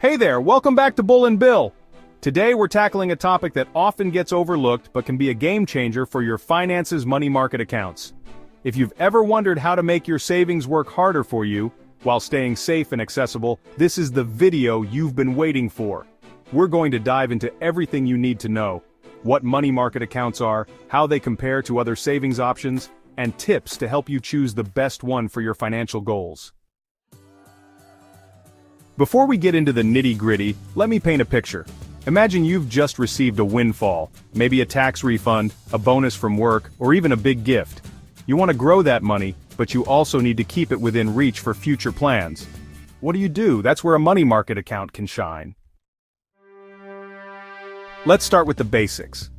Hey there, welcome back to Bull and Bill. Today we're tackling a topic that often gets overlooked but can be a game changer for your finances money market accounts. If you've ever wondered how to make your savings work harder for you, while staying safe and accessible, this is the video you've been waiting for. We're going to dive into everything you need to know: what money market accounts are, how they compare to other savings options, and tips to help you choose the best one for your financial goals. Before we get into the nitty-gritty, let me paint a picture. Imagine you've just received a windfall, maybe a tax refund, a bonus from work, or even a big gift. You want to grow that money, but you also need to keep it within reach for future plans. What do? That's where a money market account can shine. Let's start with the basics.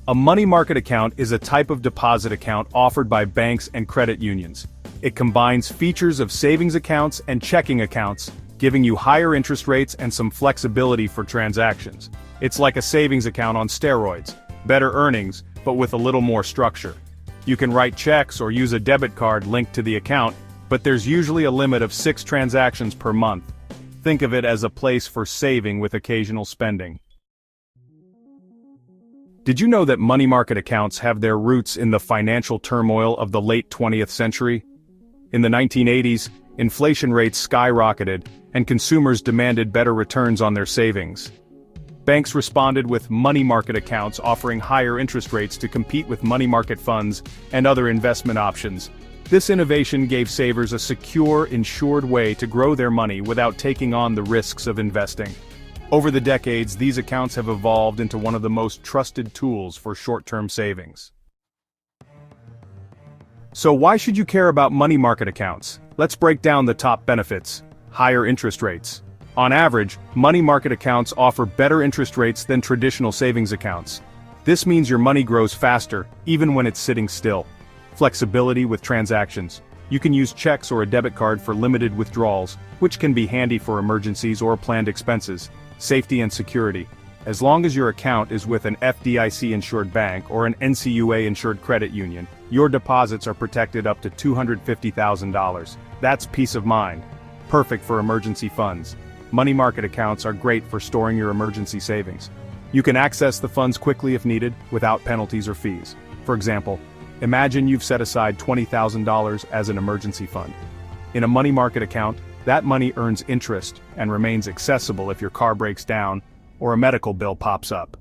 A money market account is a type of deposit account offered by banks and credit unions. It combines features of savings accounts and checking accounts, giving you higher interest rates and some flexibility for transactions. It's like a savings account on steroids, better earnings, but with a little more structure. You can write checks or use a debit card linked to the account, but there's usually a limit of 6 transactions per month. Think of it as a place for saving with occasional spending. Did you know that money market accounts have their roots in the financial turmoil of the late 20th century? In the 1980s, inflation rates skyrocketed, and consumers demanded better returns on their savings. Banks responded with money market accounts offering higher interest rates to compete with money market funds and other investment options. This innovation gave savers a secure, insured way to grow their money without taking on the risks of investing. Over the decades, these accounts have evolved into one of the most trusted tools for short-term savings. So why should you care about money market accounts? Let's break down the top benefits. Higher interest rates. On average, money market accounts offer better interest rates than traditional savings accounts. This means your money grows faster, even when it's sitting still. Flexibility with transactions. You can use checks or a debit card for limited withdrawals, which can be handy for emergencies or planned expenses. Safety and security. As long as your account is with an FDIC-insured bank or an NCUA-insured credit union, your deposits are protected up to $250,000. That's peace of mind. Perfect for emergency funds. Money market accounts are great for storing your emergency savings. You can access the funds quickly if needed, without penalties or fees. For example, imagine you've set aside $20,000 as an emergency fund. In a money market account, that money earns interest and remains accessible if your car breaks down or a medical bill pops up.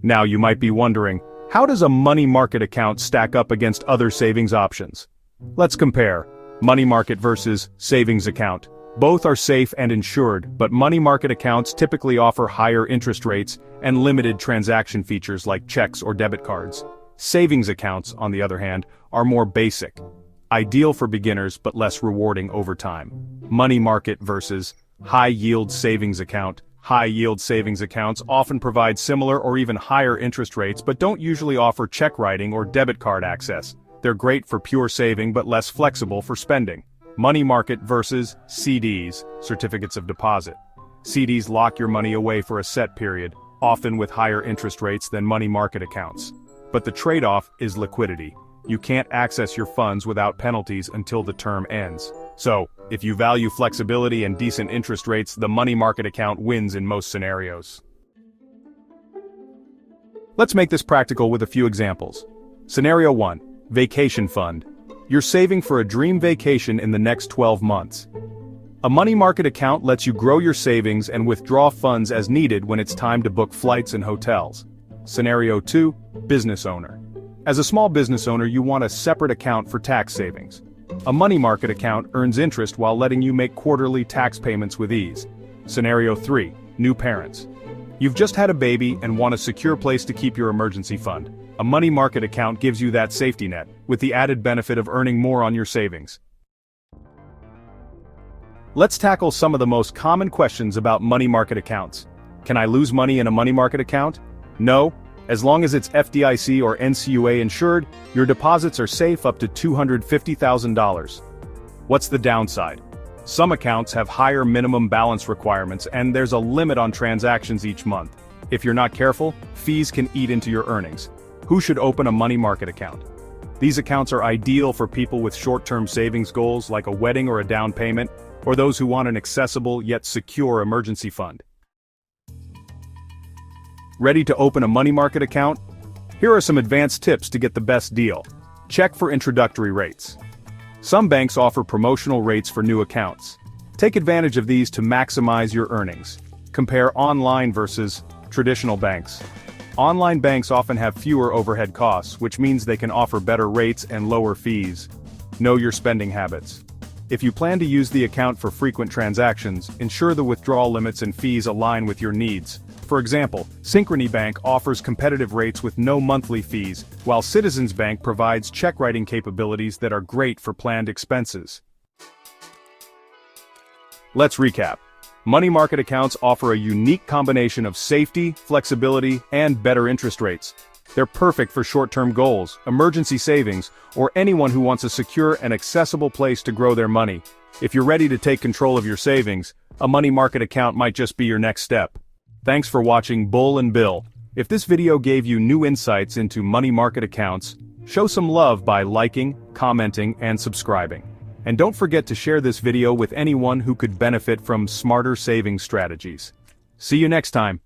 Now you might be wondering, how does a money market account stack up against other savings options? Let's compare. Money market versus savings account. Both are safe and insured, but money market accounts typically offer higher interest rates and limited transaction features like checks or debit cards. Savings accounts, on the other hand, are more basic. Ideal for beginners but less rewarding over time. Money market versus high-yield savings account. High-yield savings accounts often provide similar or even higher interest rates but don't usually offer check writing or debit card access. They're great for pure saving but less flexible for spending. Money market versus CDs, certificates of deposit. CDs lock your money away for a set period, often with higher interest rates than money market accounts. But the trade-off is liquidity. You can't access your funds without penalties until the term ends. So, if you value flexibility and decent interest rates, the money market account wins in most scenarios. Let's make this practical with a few examples. Scenario 1. Vacation fund. You're saving for a dream vacation in the next 12 months. A money market account lets you grow your savings and withdraw funds as needed when it's time to book flights and hotels. Scenario 2. Business owner. As a small business owner, you want a separate account for tax savings. A money market account earns interest while letting you make quarterly tax payments with ease. Scenario 3. New parents. You've just had a baby and want a secure place to keep your emergency fund. A money market account gives you that safety net, with the added benefit of earning more on your savings. Let's tackle some of the most common questions about money market accounts. Can I lose money in a money market account? No. As long as it's FDIC or NCUA insured, your deposits are safe up to $250,000. What's the downside? Some accounts have higher minimum balance requirements and there's a limit on transactions each month. If you're not careful, fees can eat into your earnings. Who should open a money market account? These accounts are ideal for people with short-term savings goals like a wedding or a down payment. or those who want an accessible yet secure emergency fund. Ready to open a money market account? Here are some advanced tips to get the best deal. Check for introductory rates. Some banks offer promotional rates for new accounts. Take advantage of these to maximize your earnings. Compare online versus traditional banks. Online banks often have fewer overhead costs, which means they can offer better rates and lower fees. Know your spending habits. If you plan to use the account for frequent transactions, ensure the withdrawal limits and fees align with your needs. For example, Synchrony Bank offers competitive rates with no monthly fees, while Citizens Bank provides check writing capabilities that are great for planned expenses. Let's recap. Money market accounts offer a unique combination of safety, flexibility, and better interest rates. They're perfect for short-term goals, emergency savings, or anyone who wants a secure and accessible place to grow their money. If you're ready to take control of your savings, a money market account might just be your next step. Thanks for watching Bull and Bill. If this video gave you new insights into money market accounts, show some love by liking, commenting, and subscribing. And don't forget to share this video with anyone who could benefit from smarter saving strategies. See you next time.